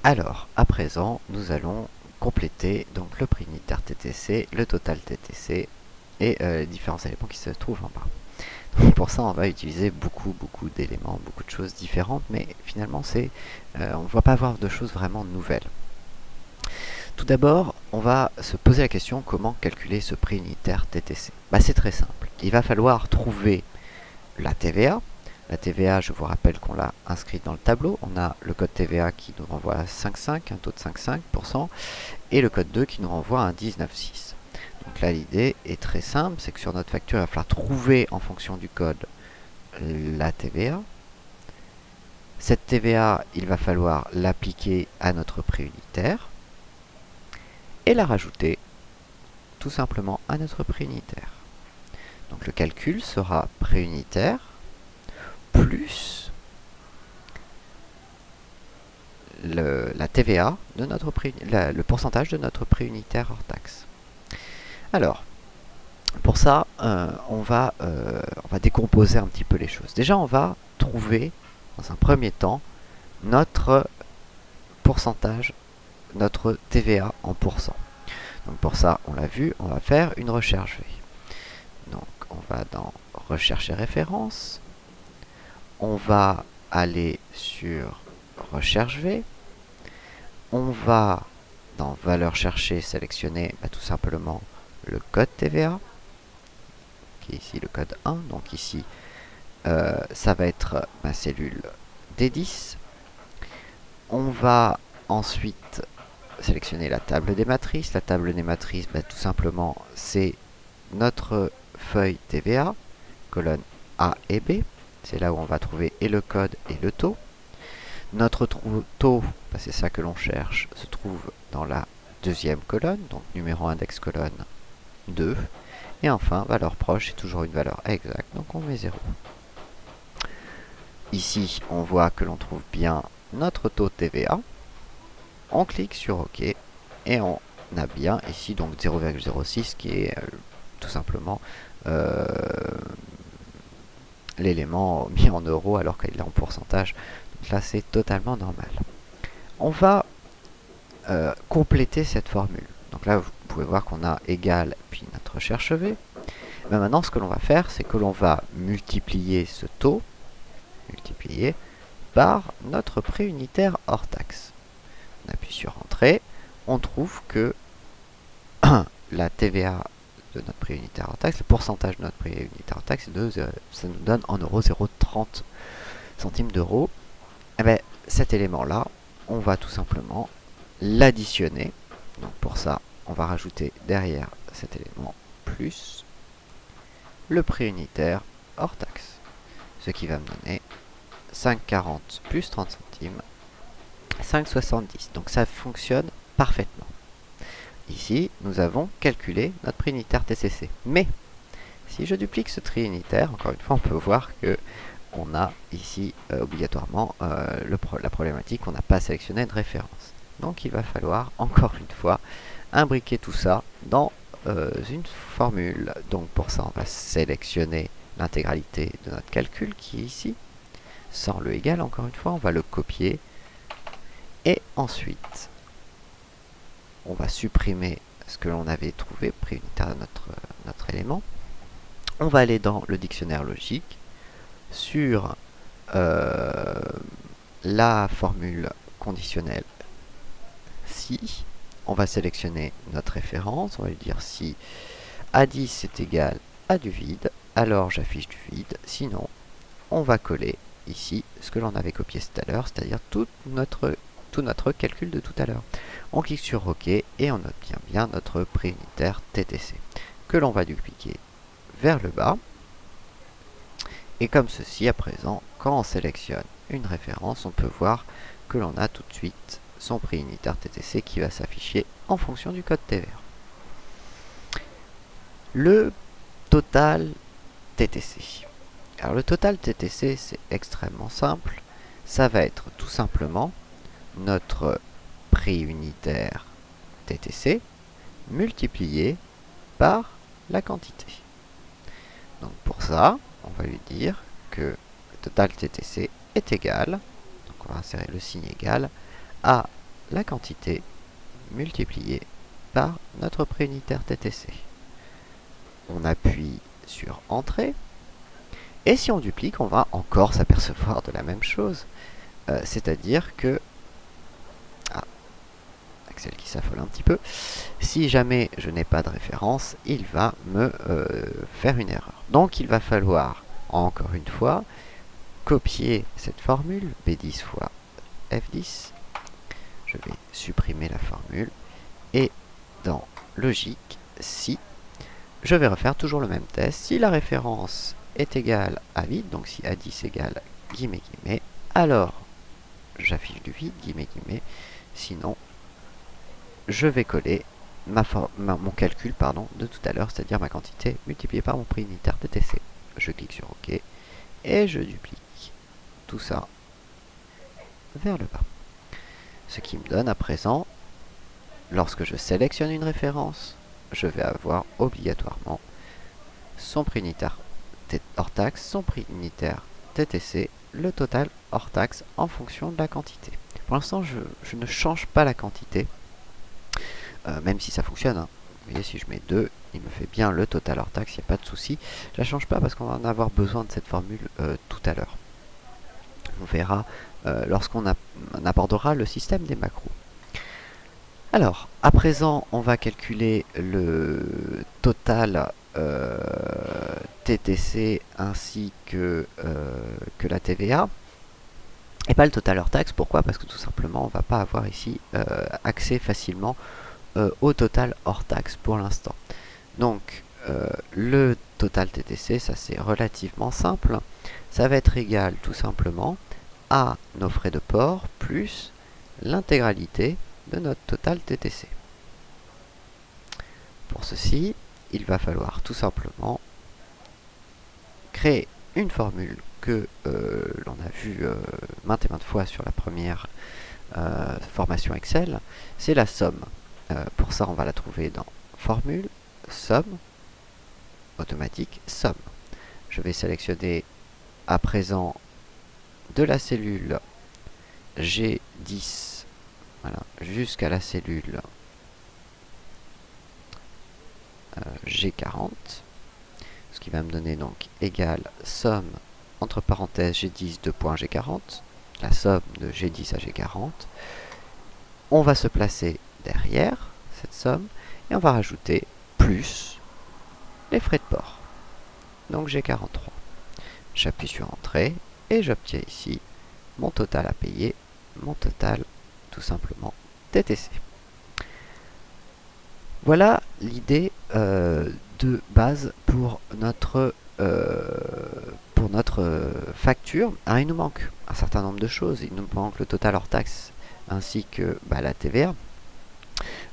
Alors, à présent, nous allons compléter donc le prix unitaire TTC, le total TTC et les différents éléments qui se trouvent en bas. Donc pour ça, on va utiliser beaucoup d'éléments, beaucoup de choses différentes, mais finalement, on ne va pas avoir de choses vraiment nouvelles. Tout d'abord, on va se poser la question comment calculer ce prix unitaire TTC. C'est très simple. Il va falloir trouver la TVA. La TVA, je vous rappelle qu'on l'a inscrite dans le tableau. On a le code TVA qui nous renvoie à 5,5, un taux de 5,5%, et le code 2 qui nous renvoie à un 19,6. Donc là, l'idée est très simple, c'est que sur notre facture, il va falloir trouver en fonction du code la TVA. Cette TVA, il va falloir l'appliquer à notre prix unitaire et la rajouter tout simplement à notre prix unitaire. Donc le calcul sera prix unitaire plus la TVA de notre prix, le pourcentage de notre prix unitaire hors taxe. Alors, pour ça, on va décomposer un petit peu les choses. Déjà, on va trouver, dans un premier temps, notre pourcentage, notre TVA en pourcent. Donc pour ça, on l'a vu, on va faire une recherche V. Donc on va dans Recherche et références. On va aller sur Recherche V. On va dans Valeur cherchée sélectionner tout simplement le code TVA, qui est ici le code 1. Donc ici, ça va être ma cellule D10. On va ensuite sélectionner la table des matrices. La table des matrices, tout simplement, c'est notre feuille TVA, colonne A et B. C'est là où on va trouver et le code et le taux. Notre taux, c'est ça que l'on cherche, se trouve dans la deuxième colonne, donc numéro index colonne 2. Et enfin, valeur proche, c'est toujours une valeur exacte, donc on met 0. Ici, on voit que l'on trouve bien notre taux de TVA. On clique sur OK et on a bien ici donc 0,06 qui est tout simplement l'élément mis en euros alors qu'il est en pourcentage. Donc là, c'est totalement normal. On va compléter cette formule. Donc là, vous pouvez voir qu'on a égal puis notre recherche V. Maintenant, ce que l'on va faire, c'est que l'on va multiplier ce taux, par notre prix unitaire hors taxe. On appuie sur Entrée. On trouve que la TVA de notre prix unitaire hors taxe, le pourcentage de notre prix unitaire hors taxe, ça nous donne en euros 0,30 centimes d'euros. Et bien, cet élément-là, on va tout simplement l'additionner. Donc pour ça, on va rajouter derrière cet élément plus le prix unitaire hors taxe. Ce qui va me donner 5,40 plus 30 centimes, 5,70. Donc ça fonctionne parfaitement. Ici, nous avons calculé notre prix unitaire TCC. Mais, si je duplique ce prix unitaire, encore une fois, on peut voir que on a ici obligatoirement la problématique qu'on n'a pas sélectionné de référence. Donc il va falloir, encore une fois, imbriquer tout ça dans une formule. Donc pour ça, on va sélectionner l'intégralité de notre calcul qui est ici, sans le égal, encore une fois, on va le copier. Et ensuite, on va supprimer ce que l'on avait trouvé, prix unitaire de notre élément. On va aller dans le dictionnaire logique, sur la formule conditionnelle si. On va sélectionner notre référence, on va lui dire si A10 est égal à du vide, alors j'affiche du vide, sinon on va coller ici ce que l'on avait copié tout à l'heure, c'est-à-dire tout notre calcul de tout à l'heure. On clique sur OK et on obtient bien notre prix unitaire TTC, que l'on va dupliquer vers le bas. Et comme ceci, à présent, quand on sélectionne une référence, on peut voir que l'on a tout de suite son prix unitaire TTC qui va s'afficher en fonction du code TVA. Le total TTC. Alors le total TTC, c'est extrêmement simple. Ça va être tout simplement notre prix unitaire TTC multiplié par la quantité. Donc pour ça, on va lui dire que le total TTC est égal, donc on va insérer le signe égal, à la quantité multipliée par notre préunitaire TTC. On appuie sur Entrée. Et si on duplique, on va encore s'apercevoir de la même chose. C'est-à-dire que... Ah, Excel qui s'affole un petit peu. Si jamais je n'ai pas de référence, il va me faire une erreur. Donc il va falloir, encore une fois, copier cette formule, B10 fois F10. Je vais supprimer la formule. Et dans Logique, si, je vais refaire toujours le même test. Si la référence est égale à vide, donc si A10 égale guillemets guillemets, alors j'affiche du vide, guillemets guillemets, sinon je vais coller mon calcul de tout à l'heure, c'est-à-dire ma quantité multipliée par mon prix unitaire TTC. Je clique sur OK et je duplique tout ça vers le bas. Ce qui me donne à présent, lorsque je sélectionne une référence, je vais avoir obligatoirement son prix unitaire hors taxe, son prix unitaire TTC, le total hors taxe en fonction de la quantité. Pour l'instant, je ne change pas la quantité, même si ça fonctionne. Hein. Vous voyez, si je mets 2, il me fait bien le total hors taxe, il n'y a pas de souci. Je ne la change pas parce qu'on va en avoir besoin de cette formule tout à l'heure. On verra lorsqu'on abordera le système des macros. Alors, à présent, on va calculer le total TTC ainsi que la TVA. Et pas le total hors taxe. Pourquoi? Parce que tout simplement, on ne va pas avoir ici accès facilement au total hors taxe pour l'instant. Donc, le total TTC, ça c'est relativement simple. Ça va être égal tout simplement à nos frais de port plus l'intégralité de notre total TTC. Pour ceci, il va falloir tout simplement créer une formule que l'on a vue maintes et maintes fois sur la première formation Excel, c'est la somme. Pour ça, on va la trouver dans Formule, Somme, automatique, Somme. Je vais sélectionner à présent de la cellule G10 voilà, jusqu'à la cellule G40, ce qui va me donner donc égal somme entre parenthèses G10 G40, la somme de G10 à G40. On va se placer derrière cette somme et on va rajouter plus les frais de port, donc G43. J'appuie sur Entrée et j'obtiens ici mon total à payer, mon total tout simplement TTC. Voilà l'idée de base pour notre facture. Alors, il nous manque un certain nombre de choses. Il nous manque le total hors taxe ainsi que la TVA.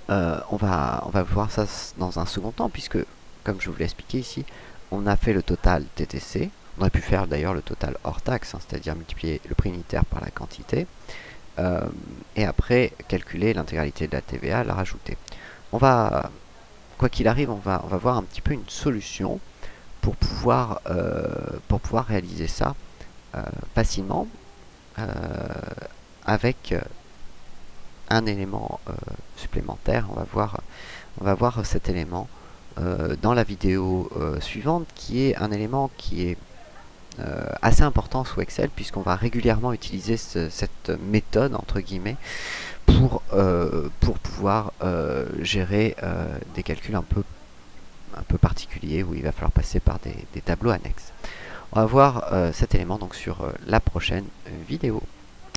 On va voir ça dans un second temps puisque, comme je vous l'ai expliqué ici, on a fait le total TTC. On aurait pu faire d'ailleurs le total hors taxe, hein, c'est-à-dire multiplier le prix unitaire par la quantité. Et après calculer l'intégralité de la TVA, la rajouter. On va, quoi qu'il arrive, on va voir un petit peu une solution pour pouvoir réaliser ça facilement avec un élément supplémentaire. On va voir cet élément dans la vidéo suivante, qui est un élément qui est assez important sous Excel, puisqu'on va régulièrement utiliser cette méthode entre guillemets pour pouvoir gérer des calculs un peu particuliers où il va falloir passer par des tableaux annexes. On va voir cet élément donc sur la prochaine vidéo.